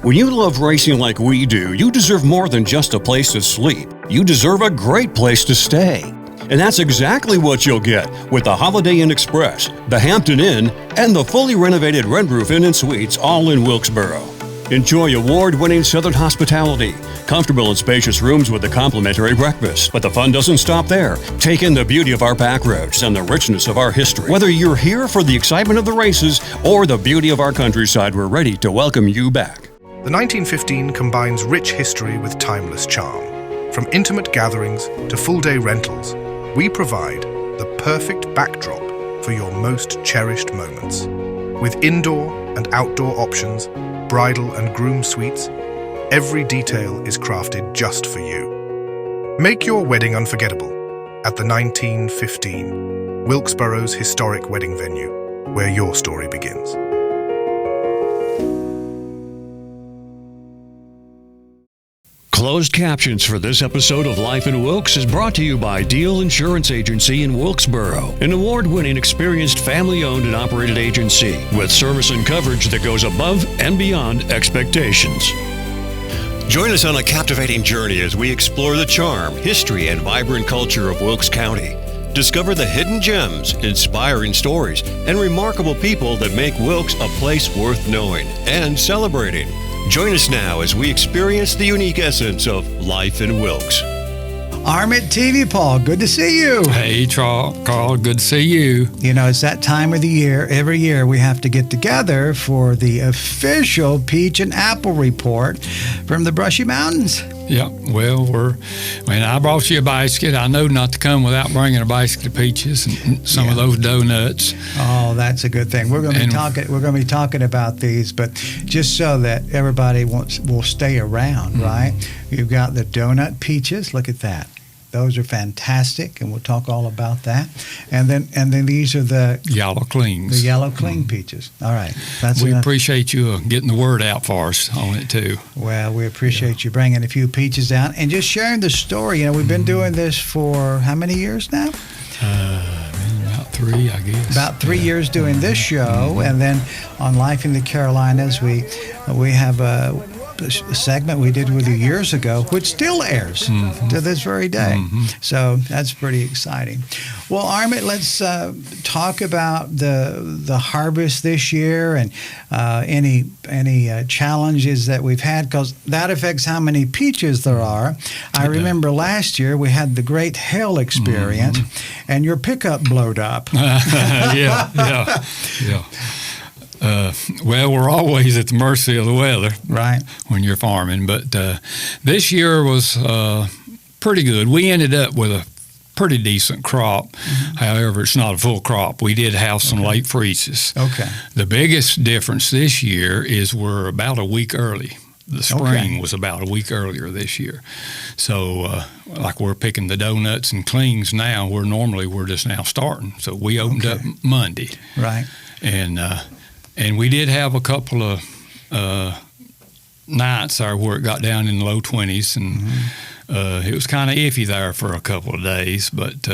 When you love racing like we do, you deserve more than just a place to sleep. You deserve a great place to stay. And that's exactly what you'll get with the Holiday Inn Express, the Hampton Inn, and the fully renovated Red Roof Inn and Suites, all in Wilkesboro. Enjoy award-winning Southern hospitality, comfortable and spacious rooms with a complimentary breakfast. But the fun doesn't stop there. Take in the beauty of our back roads and the richness of our history. Whether you're here for the excitement of the races or the beauty of our countryside, we're ready to welcome you back. The 1915 combines rich history with timeless charm. From intimate gatherings to full-day rentals, we provide the perfect backdrop for your most cherished moments. With indoor and outdoor options, bridal and groom suites, every detail is crafted just for you. Make your wedding unforgettable at the 1915, Wilkesboro's historic wedding venue, where your story begins. Closed captions for this episode of Life in Wilkes is brought to you by Deal Insurance Agency in Wilkesboro, an award-winning, experienced, family-owned and operated agency with service and coverage that goes above and beyond expectations. Join us on a captivating journey as we explore the charm, history, and vibrant culture of Wilkes County. Discover the hidden gems, inspiring stories, and remarkable people that make Wilkes a place worth knowing and celebrating. Join us now as we experience the unique essence of life in Wilkes. Armit Tevepaugh, good to see you. Hey, Carl, good to see you. You know, it's that time of the year. Every year we have to get together for the official peach and apple report from the Brushy Mountains. Yeah, well, I brought you a basket. I know not to come without bringing a basket of peaches and some of those donuts. Oh, that's a good thing. We're going to be talking about these, but just so that everybody will stay around, right? You've got the donut peaches. Look at that. Those are fantastic, and we'll talk all about that. And then these are the yellow clings. The yellow cling peaches. All right. We appreciate you getting the word out for us on it too. Well, we appreciate you bringing a few peaches out and just sharing the story. You know, we've been doing this for how many years now? About 3, I guess. About 3 years doing this show, and then on Life in the Carolinas, we have a segment we did with you years ago, which still airs to this very day. So that's pretty exciting. Well, Armit, let's talk about the harvest this year and any challenges that we've had, because that affects how many peaches there are. I remember last year we had the great hail experience, and your pickup blowed up. Yeah. Well, we're always at the mercy of the weather, right, when you're farming. But this year was pretty good. We ended up with a pretty decent crop. However, it's not a full crop. We did have some late freezes. Okay. The biggest difference this year is we're about a week early. The spring was about a week earlier this year. So, like we're picking the donuts and clings now, we're just now starting. So we opened up Monday. Right. And we did have a couple of nights there where it got down in the low 20s, and it was kind of iffy there for a couple of days. But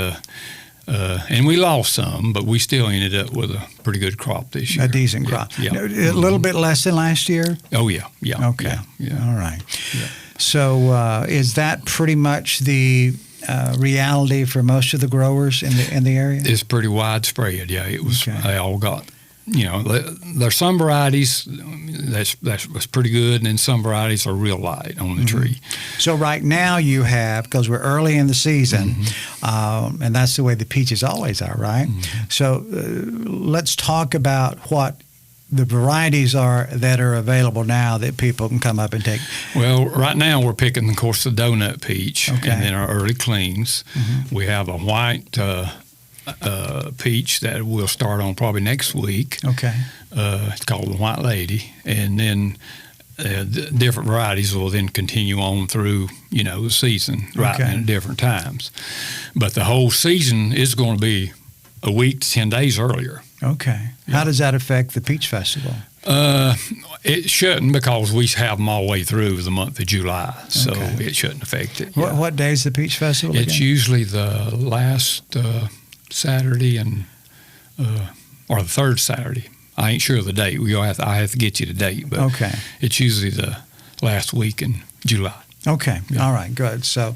and we lost some, but we still ended up with a pretty good crop this year. A decent crop. Yeah. A little bit less than last year? Oh, yeah. Okay. Yeah. All right. Yeah. So is that pretty much the reality for most of the growers in the area? It's pretty widespread. Yeah, it was. They all got. You know, there's some varieties that was pretty good, and then some varieties are real light on the tree. So right now you have, because we're early in the season, and that's the way the peaches always are, right? So let's talk about what the varieties are that are available now that people can come up and take. Well, right now we're picking, of course, the donut peach, and then our early cleans. We have a white peach that we'll start on probably next week. Okay. It's called the White Lady, and then different varieties will then continue on through, the season, ripening at different times. But the whole season is going to be a week to 10 days earlier. Okay. Yeah. How does that affect the Peach Festival? It shouldn't, because we have them all the way through the month of July, so it shouldn't affect it. Yeah. What day is the Peach Festival It's again? usually the last Saturday or the third Saturday I ain't sure of the date. I have to get you the date, but Okay. it's usually the last week in July. Okay. All right. Good. So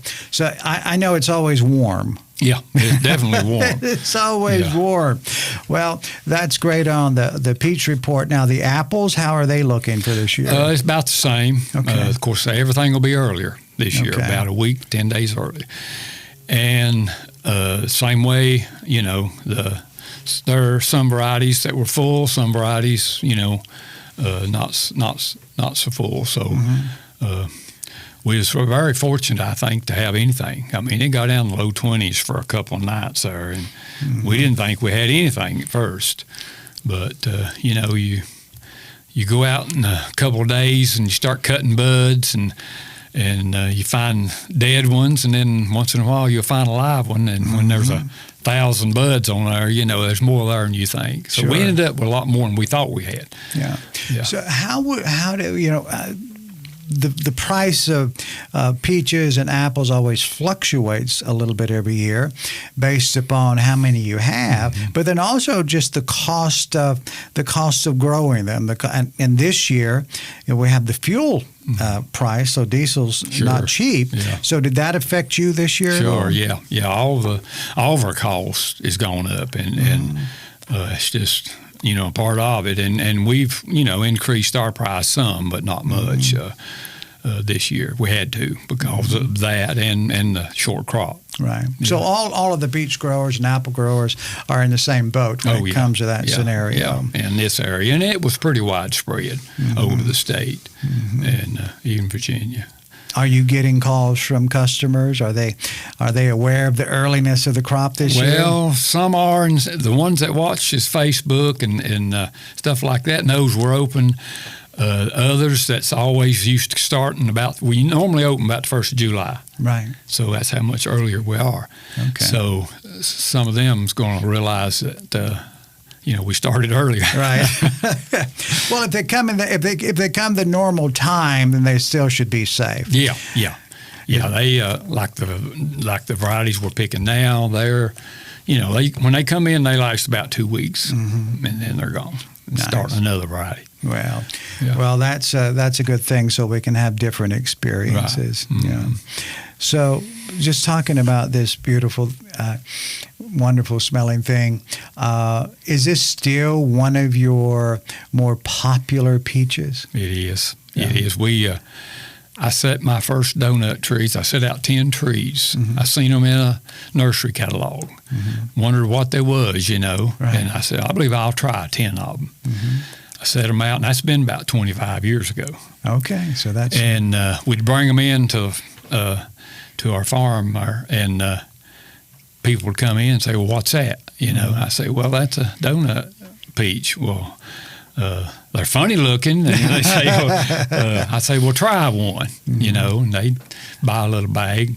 I know it's always warm. Yeah, it's definitely warm. It's always warm. Well, that's great on the peach report. Now, the apples, how are they looking for this year? It's about the same. Okay. Of course, everything will be earlier this year, Okay. about a week, 10 days early. And same way, there are some varieties that were full, some varieties, not so full. So we were very fortunate, I think, to have anything. I mean, it got down to low 20s for a couple of nights there, and we didn't think we had anything at first. But, you go out in a couple of days and you start cutting buds, and you find dead ones, and then once in a while you'll find a live one, and when there's 1,000 buds on there, there's more there than you think. So we ended up with a lot more than we thought we had. Yeah. So how do the price of peaches and apples always fluctuates a little bit every year based upon how many you have, but then also just the cost of growing them. And this year, we have the fuel price, so diesel's not cheap. Yeah. So did that affect you this year? Sure. Yeah. All of our cost is going up, and it's just part of it. And we've increased our price some, but not much this year. We had to because of that and the short crop. Right. So all of the peach growers and apple growers are in the same boat when it comes to that scenario. Yeah, in this area. And it was pretty widespread over the state and even Virginia. Are you getting calls from customers? Are they aware of the earliness of the crop this year? Well, some are, and the ones that watch is Facebook and stuff like that knows we're open. Others that's always used to starting we normally open about the 1st of July. Right. So that's how much earlier we are. Okay. So some of them's going to realize that we started earlier. Right. Well, if they come if they come the normal time, then they still should be safe. Yeah. They like the varieties we're picking now. They're, when they come in, they last about 2 weeks, and then they're gone. And start another variety. Well, that's a good thing. So we can have different experiences. Right. Yeah. So, just talking about this beautiful, wonderful smelling thing, is this still one of your more popular peaches? It is. Yeah. It is. I set my first donut trees. I set out 10 trees. I seen them in a nursery catalog. Wondered what they was, Right. And I said, I believe I'll try 10 of them. I set them out, and that's been about 25 years ago. Okay, so that's... And we'd bring them in to our farm, and people would come in and say, well, what's that? And I say, well, that's a donut peach. Well, they're funny looking, and they say, I say, well, try one, and they buy a little bag,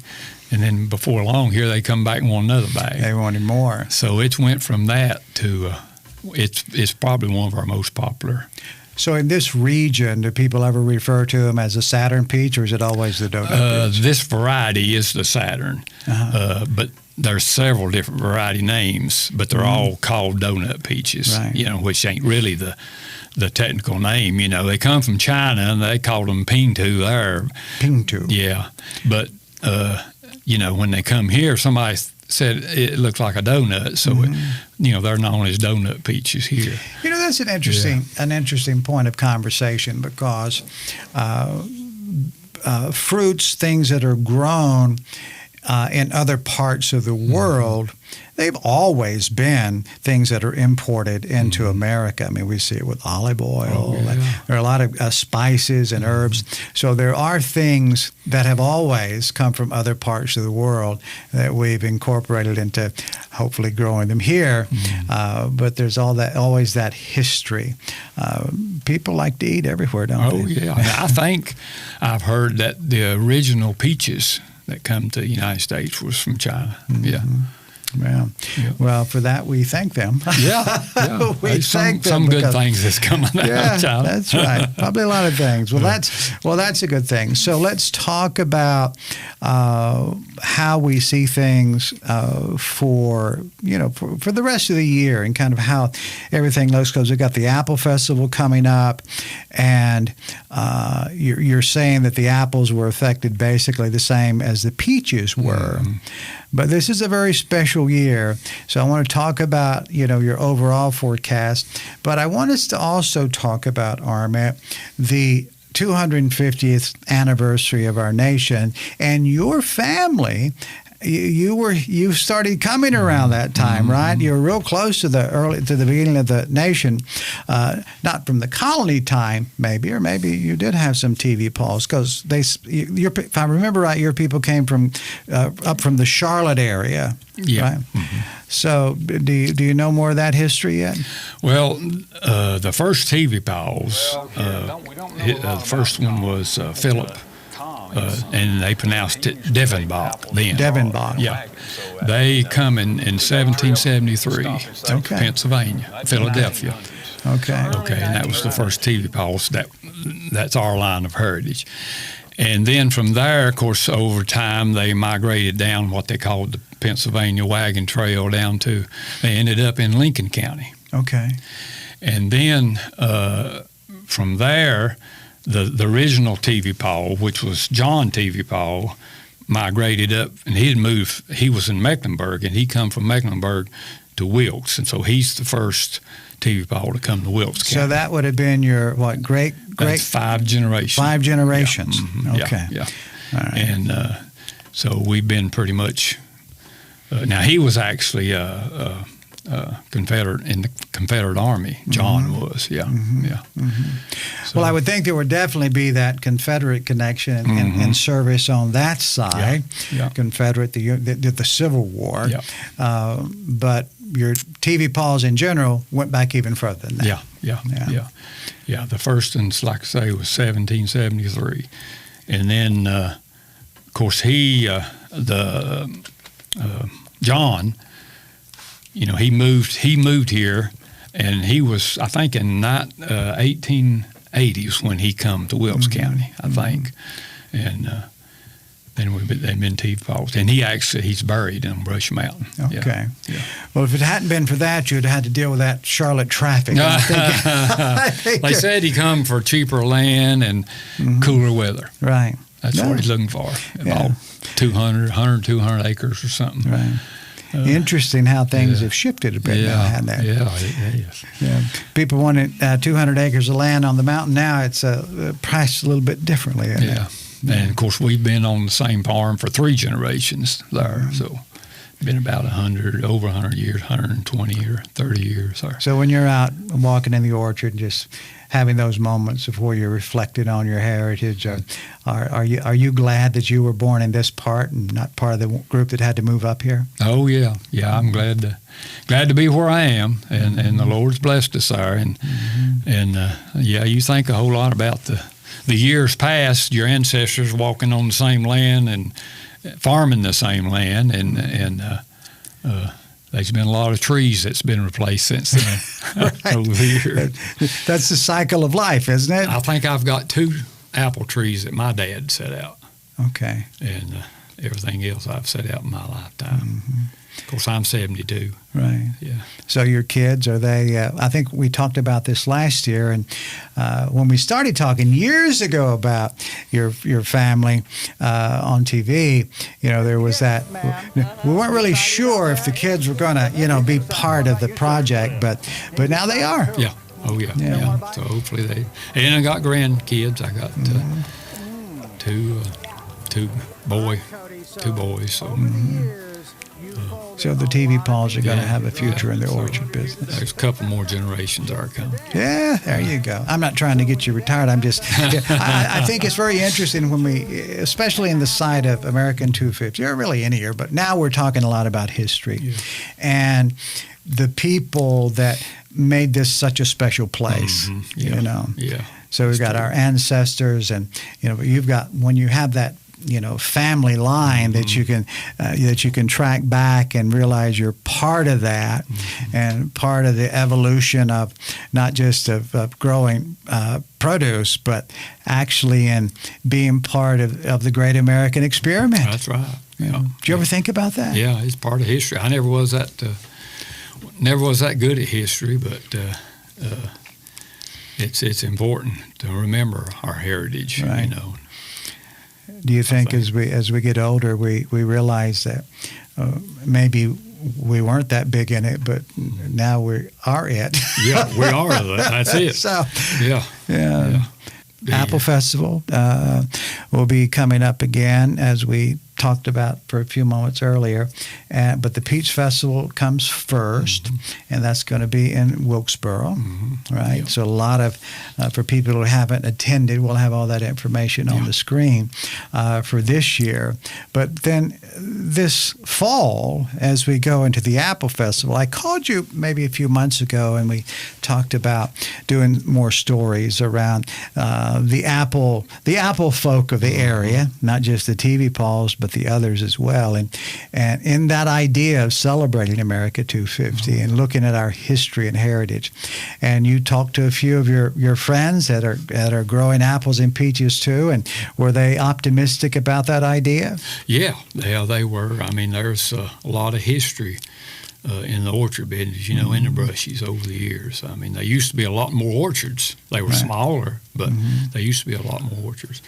and then before long, here they come back and want another bag. They wanted more. So it went from that to it's probably one of our most popular. So in this region, do people ever refer to them as a Saturn peach, or is it always the donut peach? This variety is the Saturn, but there's several different variety names, but they're all called donut peaches, right. Which ain't really the technical name. They come from China, and they call them pingtu there. Pingtu. Yeah, but when they come here, somebody said it looks like a donut, so they're known as donut peaches here. That's an interesting point of conversation, because fruits, things that are grown in other parts of the world, they've always been things that are imported into America. I mean, we see it with olive oil. There are a lot of spices and herbs. So there are things that have always come from other parts of the world that we've incorporated into hopefully growing them here. But there's always that history. People like to eat everywhere, don't they? Oh, yeah. I think I've heard that the original peaches that come to the United States was from China. Yeah. Well, Yeah. well, for that we thank them. Yeah. We There's thank them some good because- things that's coming Yeah, out, John. that's right. Probably a lot of things. Well, that's a good thing. So let's talk about how we see things for the rest of the year and kind of how everything looks. Because we've got the Apple Festival coming up, and you're saying that the apples were affected basically the same as the peaches were. Mm-hmm. But this is a very special year, so I want to talk about your overall forecast. But I want us to also talk about, Armit, the 250th anniversary of our nation, and your family. You started coming around that time, right? You were real close to the beginning of the nation, not from the colony time, maybe, or maybe you did have some Tevepaugh, because if I remember right, your people came from up from the Charlotte area, Yeah. right? Mm-hmm. So, do you know more of that history yet? Well, the first Tevepaughs, the first one was Philip. And they pronounced it Devenbach then. Devenbach. Yeah. They come in 1773 to Okay. Pennsylvania, Philadelphia. Okay. Okay, and that was the first Tevepaughs. That's our line of heritage. And then from there, of course, over time, they migrated down what they called the Pennsylvania Wagon Trail down to, they ended up in Lincoln County. Okay. And then from there, the original Tevepaugh, which was John Tevepaugh, migrated up, and he was in Mecklenburg, and he come from Mecklenburg to Wilkes, and so he's the first Tevepaugh to come to Wilkes County. So that would have been your great That's 5 generations. 5 generations. Yeah. Mhm. Okay. Yeah. All right. And so we've been pretty much. Now he was actually Confederate in the Confederate Army. John was. Yeah. Yeah. So, Well, I would think there would definitely be that Confederate connection and service on that side. Yeah. Confederate, the Civil War. Yeah. But your Tevepaughs in general went back even further than that. Yeah. The first one's, like I say, was 1773, and then of course John. He moved here, and he was, I think, in 1880s when he come to Wilkes County, I think, and then they've been Tevepaughs, and he's buried in Brushy Mountain. Okay. Yeah. Well, if it hadn't been for that, you'd have had to deal with that Charlotte traffic. I think They said he come for cheaper land and cooler weather. Right. That's what he's looking for. Yeah. About 200 acres or something. Right. Interesting how things have shifted a bit now, hadn't they? Yeah, it is. Yeah. People wanted 200 acres of land on the mountain. Now it's priced a little bit differently. Isn't it? And of course we've been on the same farm for 3 generations there, so been about over 100 years, 120 or 30 years. So when you're out walking in the orchard, just having those moments of where you're reflecting on your heritage, are you glad that you were born in this part and not part of the group that had to move up here? Oh yeah, I'm glad to be where I am, and the Lord's blessed us there, and you think a whole lot about the years past, your ancestors walking on the same land and farming the same land, and there's been a lot of trees that's been replaced since then over the years. That's the cycle of life, isn't it? I think I've got 2 apple trees that my dad set out. Okay. And everything else I've set out in my lifetime. Of course, I'm 72. Right. Yeah. So your kids, are they, I think we talked about this last year, and when we started talking years ago about your family on TV, there was that, we weren't really sure if the kids were going to, be part of the project, but now they are. Yeah. Oh, yeah. So hopefully and I got grandkids. I got two boys. So. So the Tevepaughs are going to have a future in the orchard business. There's a couple more generations are coming. Yeah, there you go. I'm not trying to get you retired. I'm just, I think it's very interesting when especially in the side of American 250, or really any year, but now we're talking a lot about history and the people that made this such a special place, Yeah. So we've got our ancestors, and, you've got, when you have that family line that you can track back and realize you're part of that, and part of the evolution of not just of growing produce, but actually in being part of the great American experiment. That's right. Did you ever think about that? Yeah, it's part of history. I never was that good at history, but it's important to remember our heritage. Right. Do you think as we get older, we realize that maybe we weren't that big in it, but now we are it? Yeah, we are. That's it. So, yeah. Apple Festival will be coming up again, as we talked about for a few moments earlier. But the Peach Festival comes first, and that's going to be in Wilkesboro, right? Yeah. So a lot of, for people who haven't attended, we'll have all that information on the screen for this year. But then this fall, as we go into the Apple Festival, I called you maybe a few months ago, and we talked about doing more stories around the apple folk of the area, not just the Tevepaughs, but the others as well. And in that idea of celebrating America 250 and looking at our history and heritage. And you talked to a few of your friends that are growing apples and peaches too, and were they optimistic about that idea? Yeah, they were. I mean, there's a lot of history in the orchard business, in the Brushies over the years. I mean, there used to be a lot more orchards. They were smaller, but there used to be a lot more orchards.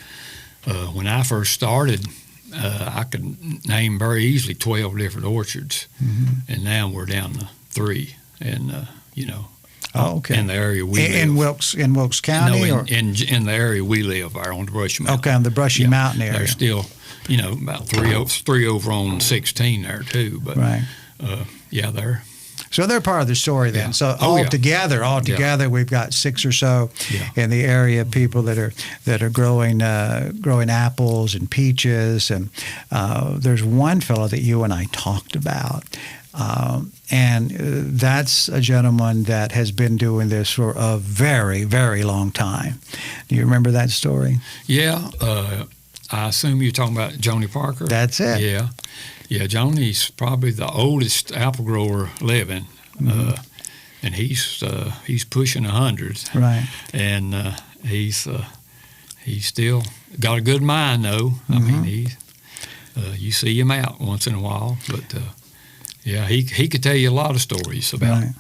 When I first started, I could name very easily 12 different orchards, and now we're down to 3. And in the area we live. In Wilkes County, no, in the area we live, on the Brushy Mountains. Okay, on the Brushy Mountain area. There's still, about three over on 16 there too. But they're. So they're part of the story then. Yeah. So altogether, we've got 6 or so in the area of people that are growing apples and peaches. And there's one fellow that you and I talked about, and that's a gentleman that has been doing this for a very, very long time. Do you remember that story? Yeah. I assume you're talking about Joni Parker. That's it. Yeah. Yeah, Joni's probably the oldest apple grower living, and he's pushing 100. Right. And he's still got a good mind, though. I mean, you see him out once in a while, but he could tell you a lot of stories about. Right.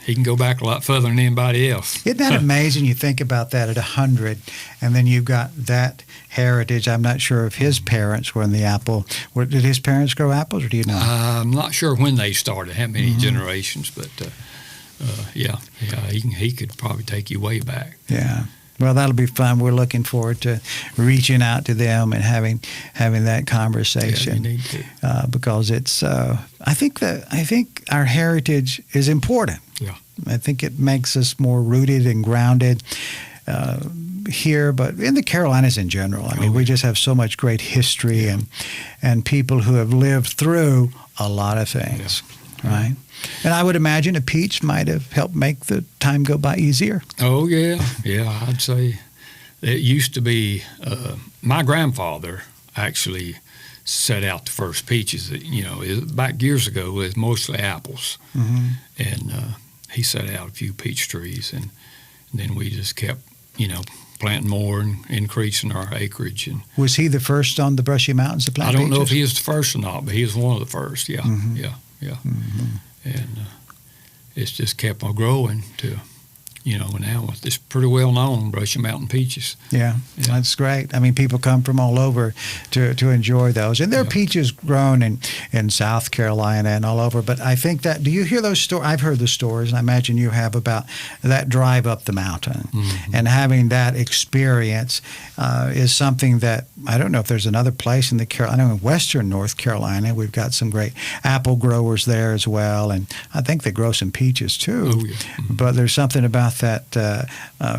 He can go back a lot further than anybody else. Isn't that amazing? You think about that at 100, and then you've got that heritage. I'm not sure if his parents were in the apple. Did his parents grow apples, or do you know? I'm not sure when they started, how many generations, but he could probably take you way back. Yeah. Well, that'll be fun. We're looking forward to reaching out to them and having that conversation. Yeah, you need to. Because it's. I think our heritage is important. Yeah. I think it makes us more rooted and grounded here, but in the Carolinas in general. I mean, we just have so much great history and people who have lived through a lot of things, right? And I would imagine a peach might have helped make the time go by easier. Oh, yeah. Yeah, I'd say it used to be my grandfather actually set out the first peaches. Back years ago, it was mostly apples. And he set out a few peach trees, and then we just kept, planting more and increasing our acreage. And was he the first on the Brushy Mountains to plant peaches? I don't know if he was the first or not, but he was one of the first, yeah. And it's just kept on growing to, now it's pretty well known, Brushy Mountain peaches. Yeah, that's great. I mean, people come from all over to enjoy those. And there are peaches grown in South Carolina and all over. But I think do you hear those stories? I've heard the stories, and I imagine you have, about that drive up the mountain. And having that experience is something that, I don't know if there's another place in I know in western North Carolina, we've got some great apple growers there as well. And I think they grow some peaches too. Oh, yeah. But there's something about that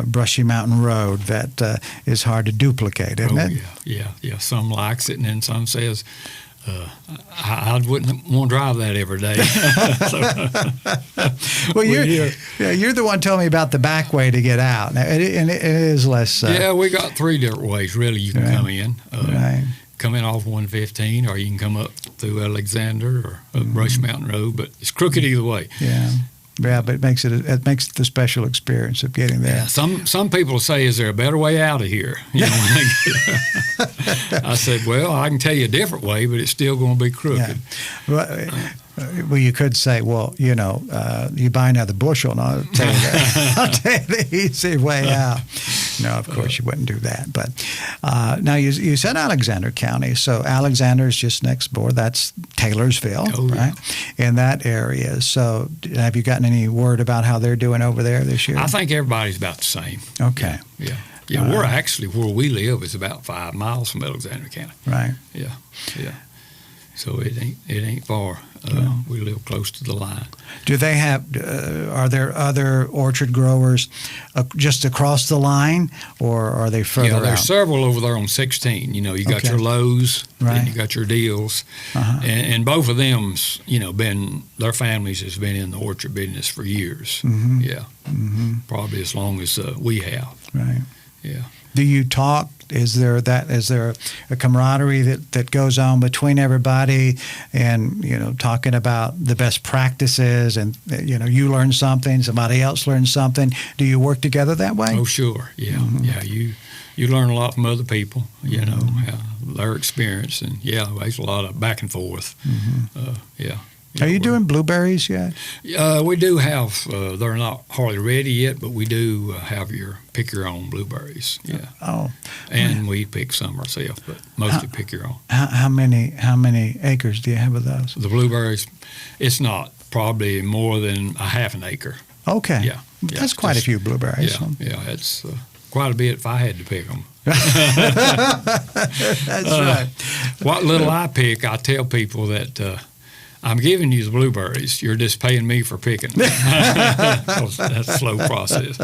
Brushy Mountain Road that is hard to duplicate, isn't it? Yeah. Some likes it, and then some says, I wouldn't want to drive that every day. Well, you're the one telling me about the back way to get out, and it is less. We got 3 different ways really you can come in. Right. come in off 115, or you can come up through Alexander or up Brushy Mountain Road. But it's crooked either way. Yeah. Yeah, but it makes it the special experience of getting there. Yeah, some people say, "Is there a better way out of here?" You know, I said, "Well, I can tell you a different way, but it's still going to be crooked." Yeah. Well, you could say, "Well, you know, you buy another bushel, and I'll tell you I'll tell you the easy way out." No, of course you wouldn't do that. But now you said Alexander County, so Alexander is just next door. That's Taylorsville, right? In that area. So, have you gotten any word about how they're doing over there this year? I think everybody's about the same. Okay. Yeah. We're actually where we live is about 5 miles from Alexander County. Right. Yeah. So it ain't far. We live close to the line. Do they have? Are there other orchard growers just across the line, or are they further out? Yeah, there's several over there on 16. You know, you got your Lowe's, right, and you got your Deals, and both of them's their families has been in the orchard business for years. Mm-hmm. Yeah, probably as long as we have. Right. Yeah. Do you talk? Is there a camaraderie that goes on between everybody, and talking about the best practices, and you learn something, somebody else learns something. Do you work together that way? Oh, sure. Yeah. Yeah. You learn a lot from other people. Their experience, and there's a lot of back and forth. Are you doing blueberries yet? We do have. They're not hardly ready yet, but we do have your pick your own blueberries. Yeah. Oh. And we pick some ourselves, but mostly pick your own. How many acres do you have of those? The blueberries, it's not probably more than a half an acre. Okay. Yeah. That's quite a few blueberries. Yeah. It's quite a bit if I had to pick them. That's right. What little I pick, I tell people that. I'm giving you the blueberries. You're just paying me for picking. That's a slow process.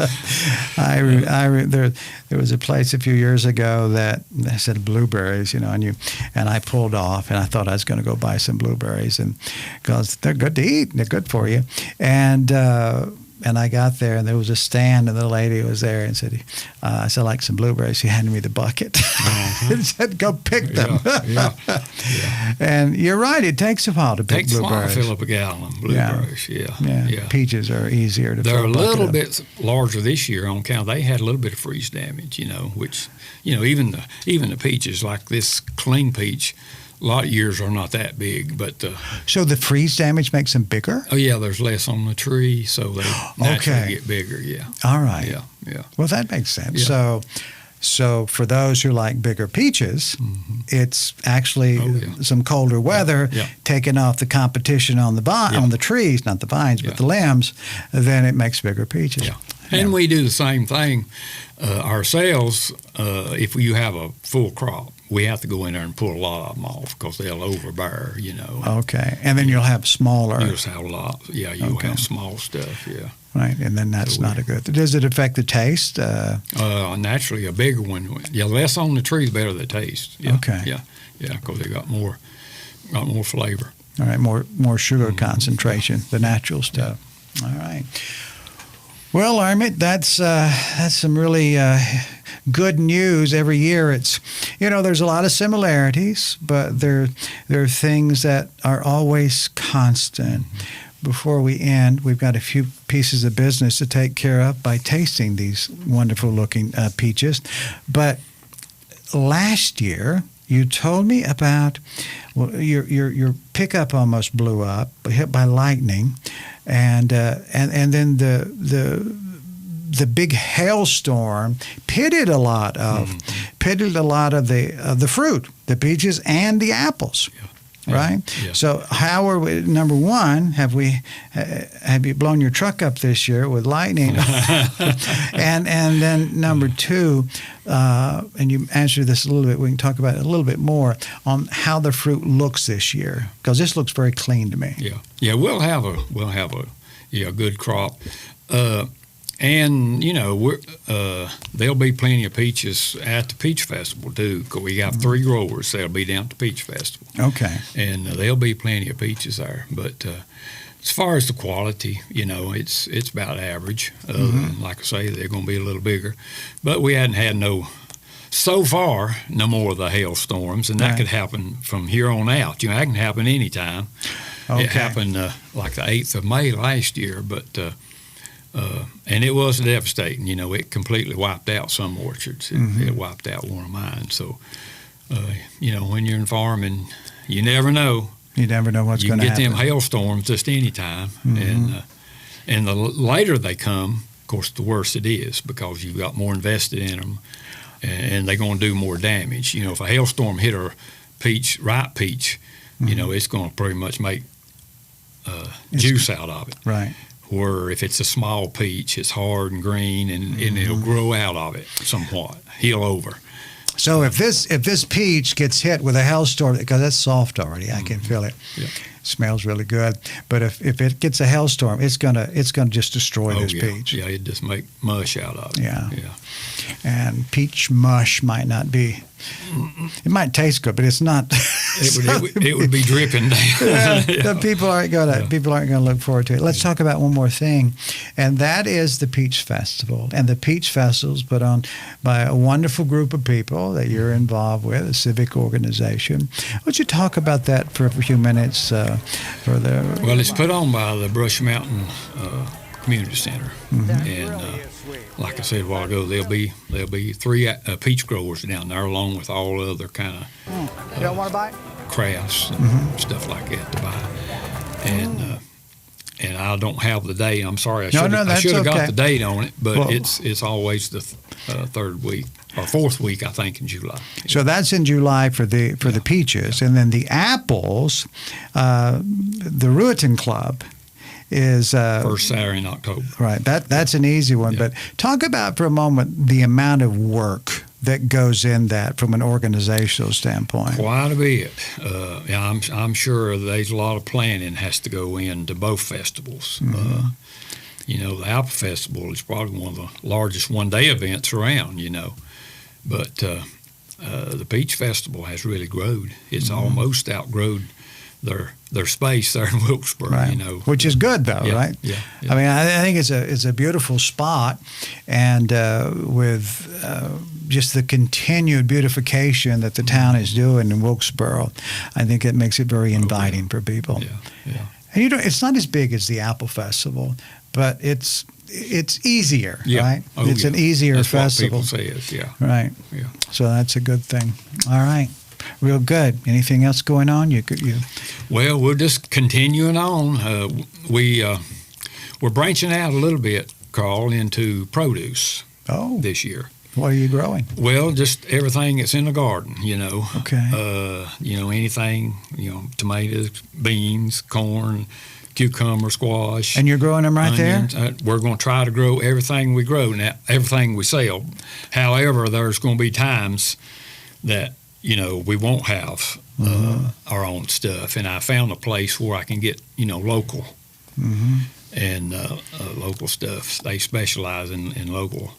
There was a place a few years ago that they said blueberries, and I pulled off, and I thought I was going to go buy some blueberries, and because they're good to eat, they're good for you, and I got there, and there was a stand, and the lady was there and said, I said, "I'd like some blueberries." She handed me the bucket and said, "Go pick them." Yeah. And you're right, it takes a while to pick blueberries. Takes a while to fill up a gallon of blueberries, yeah. Peaches are easier to fill They're up. They're a little bit larger this year on account. They had a little bit of freeze damage, which, even the peaches, like this clean peach, a lot of years are not that big, but so the freeze damage makes them bigger? Oh yeah, there's less on the tree, so they naturally get bigger. Yeah. All right. Yeah. Well, that makes sense. Yeah. So for those who like bigger peaches, it's actually some colder weather taking off the competition on the trees, not the vines, but the limbs. Then it makes bigger peaches. Yeah. And we do the same thing ourselves. If you have a full crop, we have to go in there and pull a lot of them off because they'll overbear, Okay. And then you'll have smaller. You'll just have a lot. Yeah, you'll have small stuff, yeah. Right, and then that's not a good. Does it affect the taste? Naturally, a bigger one. Yeah, less on the tree, the better the taste. Yeah, okay. Yeah, because they got more flavor. All right, more sugar concentration, the natural stuff. Yeah. All right. Well, Armit, that's some really good news. Every year, it's there's a lot of similarities, but there are things that are always constant. Before we end, we've got a few pieces of business to take care of by tasting these wonderful-looking peaches. But last year, you told me about your pickup almost blew up, hit by lightning, and then the big hailstorm pitted a lot of the fruit, the peaches and the apples. Yeah. Right. Yeah. So how are we? Number one, have you blown your truck up this year with lightning? and then number two, and you answered this a little bit. We can talk about it a little bit more on how the fruit looks this year, because this looks very clean to me. Yeah. We'll have a good crop. And, there'll be plenty of peaches at the Peach Festival, too, because we got 3 growers that'll be down at the Peach Festival. Okay. And there'll be plenty of peaches there. But as far as the quality, it's about average. Like I say, they're going to be a little bigger. But we hadn't had no so far, no more of the hailstorms, and that could happen from here on out. You know, that can happen anytime. Okay. It happened like the 8th of May last year, but and it was devastating. You know, it completely wiped out some orchards. It wiped out one of mine. So, you know, when you're in farming, you never know. You never know what's going to happen. You can get them hailstorms just any time, and the later they come, of course, the worse it is because you've got more invested in them, and they're going to do more damage. You know, if a hailstorm hit a ripe peach, you know, it's going to pretty much make juice out of it. Right. Where if it's a small peach, it's hard and green, and it'll grow out of it somewhat, heal over. So if this peach gets hit with a hailstorm, because that's soft already, I can feel it. Yeah. Smells really good. But if it gets a hailstorm, it's gonna just destroy this peach. Yeah, it just make mush out of it. Yeah. And peach mush might not be. It might taste good, but it's not. It would be dripping down. People aren't gonna look forward to it. Let's talk about one more thing, and that is the Peach Festival. And the Peach Festival is put on by a wonderful group of people that you're involved with, a civic organization. Would you talk about that for a few minutes? Well, it's put on by the Brushy Mountains Community Center, and like I said a while ago, there'll be 3 peach growers down there, along with all other kind of you don't want to buy crafts and stuff like that to buy. And I don't have the date. I'm sorry. I should have got the date on it, but it's always the 3rd week or 4th week, I think, in July. So that's in July for the peaches, and then the apples. The Ruetan Club is first Saturday in October. Right. That's an easy one. But talk about for a moment the amount of work that goes in that from an organizational standpoint. Quite a bit. I'm sure there's a lot of planning has to go into both festivals. You know, the Apple Festival is probably one of the largest one-day events around, you know. But the Peach Festival has really grown. It's almost outgrown their space there in Wilkesboro, right. You know. Which is good, though, right? Yeah. I mean, I think it's a beautiful spot, and with just the continued beautification that the town is doing in Wilkesboro, I think it makes it very inviting for people. Yeah. And it's not as big as the Apple Festival, but it's easier, right? It's an easier festival. That's what people say is, Right. Yeah. So that's a good thing. All right. Real good. Anything else going on? Well, we're just continuing on. We're branching out a little bit, Carl, into produce this year. What are you growing? Well, just everything that's in the garden, you know. Okay. You know, anything, you know, tomatoes, beans, corn, cucumber, squash. And you're growing them right onions. there? We're going to try to grow everything we grow, now, everything we sell. However, there's going to be times that, you know, we won't have our own stuff. And I found a place where I can get, you know, local and local stuff. They specialize in local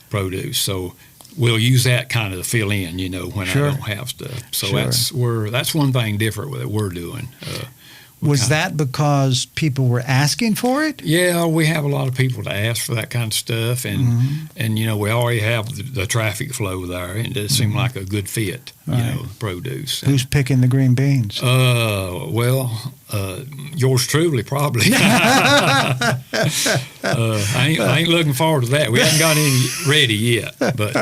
produce. So we'll use that kind of to fill in, you know, when I don't have stuff. So that's one thing different that we're doing. Was that because people were asking for it? Yeah, we have a lot of people to ask for that kind of stuff, and you know, we already have the traffic flow there, and it seemed like a good fit, you know, produce. Who's picking the green beans? Well, yours truly, probably. I ain't looking forward to that. We haven't got any ready yet, but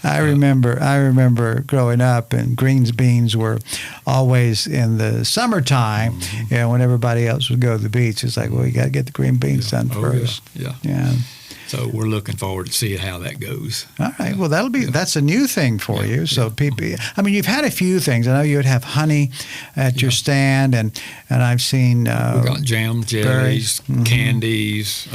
I remember growing up, and greens beans were always in the summertime. You know, when everybody else would go to the beach, it's like, well, you got to get the green beans done first. Yeah. So we're looking forward to seeing how that goes. All right. Well, that's a new thing for you. So people, I mean, you've had a few things. I know you would have honey at your stand, and I've seen we've got jam, jellies, candies,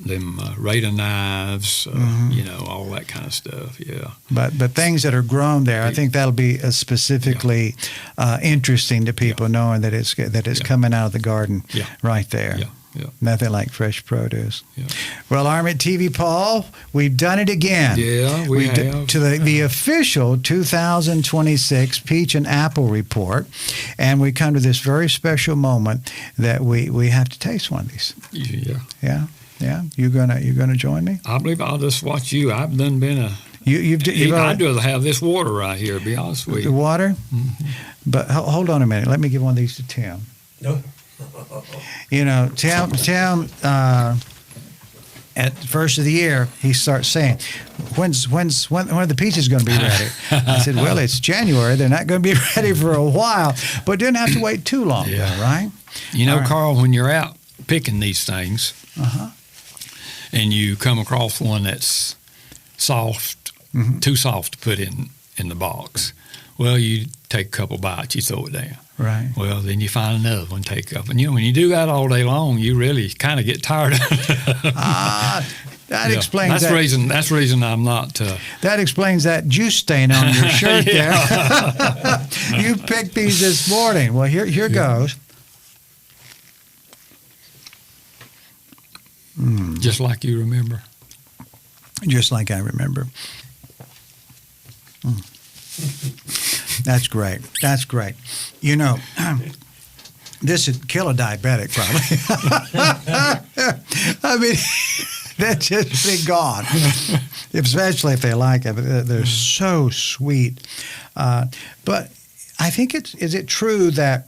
them Raider knives, you know, all that kind of stuff. Yeah. But things that are grown there, I think that'll be specifically interesting to people, knowing that it's coming out of the garden right there. Yeah. Nothing like fresh produce. Yeah. Well, Armit Tevepaugh, we've done it again. Yeah, we have. To the official 2026 Peach and Apple Report. And we come to this very special moment that we have to taste one of these. Yeah. Yeah? Yeah? You gonna join me? I believe I'll just watch you. I've been a I'd rather have this water right here, to be honest with you. The water? Mm-hmm. But hold on a minute. Let me give one of these to Tim. No. Tim, at the first of the year, he starts saying, when are the peaches going to be ready? I said, well, it's January. They're not going to be ready for a while, but didn't have to wait too long, though, right? Right. Carl, when you're out picking these things, and you come across one that's soft, too soft to put in the box, well, you take a couple bites, you throw it down. Right. Well, then you find another one, take up. And, when you do that all day long, you really kind of get tired of it. That explains that. That's the reason I'm not. That explains that juice stain on your shirt there. You picked these this morning. Well, here goes. Just like you remember. Just like I remember. That's great. That's great. This would kill a diabetic probably. I mean, they'd just be gone, especially if they like it. They're so sweet. But I think is it true that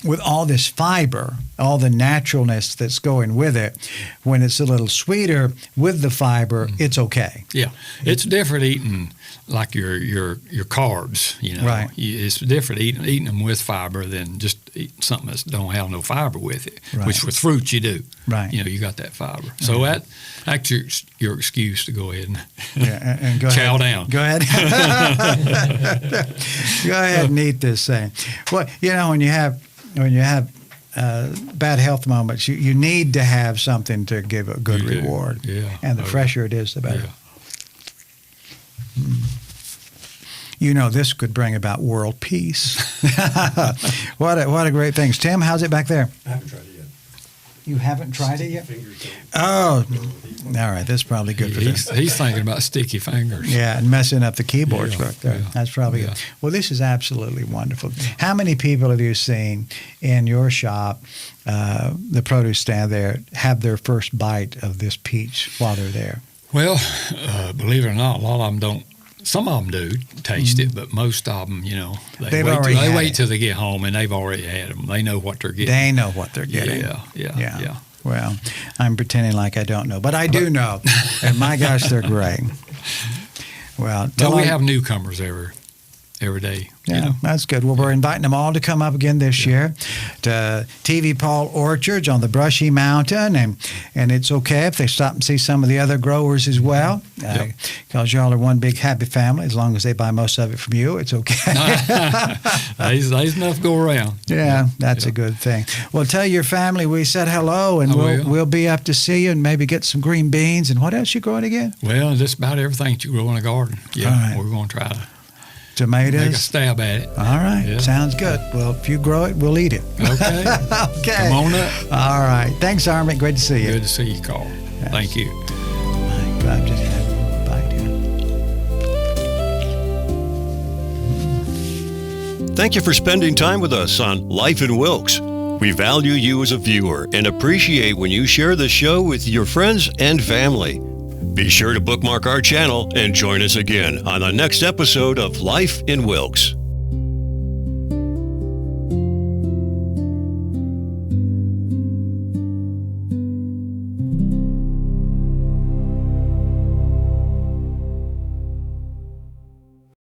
with all this fiber, all the naturalness that's going with it, when it's a little sweeter with the fiber, it's okay? Yeah. It's different eating like your carbs, Right. It's different eating them with fiber than just eating something that don't have no fiber with it, Right. which with fruits you do. Right. You got that fiber. So that's your excuse to go ahead and go chow ahead. down. Go ahead. Go ahead and eat this thing. Well, when you have bad health moments, you need to have something to give a good reward. Yeah. And the fresher it is, the better. Yeah. This could bring about world peace. What a great thing. Tim, how's it back there? I haven't tried it yet. You haven't tried it yet? Fingers don't. Oh, all right. That's probably good for this. He's thinking about sticky fingers. Yeah, and messing up the keyboards Yeah, back there. yeah, That's probably good. Well, this is absolutely wonderful. How many people have you seen in your shop, the produce stand there, have their first bite of this peach while they're there? Well, believe it or not, a lot of them don't. Some of them do taste it, but most of them, they wait till they get home and they've already had them. They know what they're getting. They know what they're getting. Yeah. Well, I'm pretending like I don't know, but I do know. And my gosh, they're great. Well, we have newcomers every day. Yeah, that's good. Well, we're inviting them all to come up again this year to Tevepaugh Orchards on the Brushy Mountain, and it's okay if they stop and see some of the other growers as well, because y'all are one big happy family. As long as they buy most of it from you, it's okay. There's enough to go around. Yeah, that's a good thing. Well, tell your family we said hello, and we'll be up to see you and maybe get some green beans. And what else you growing again? Well, just about everything that you grow in a garden. Yeah, right. We're going to try to tomatoes. make a stab at it. All right, Yeah. Sounds good. Well, if you grow it, we'll eat it. Okay. Okay. Come on up. All right. Thanks, Armit. Great to see you. Good to see you, Carl. Yes. Thank you. I'm just having a bite here. Thank you for spending time with us on Life in Wilkes. We value you as a viewer and appreciate when you share the show with your friends and family. Be sure to bookmark our channel and join us again on the next episode of Life in Wilkes.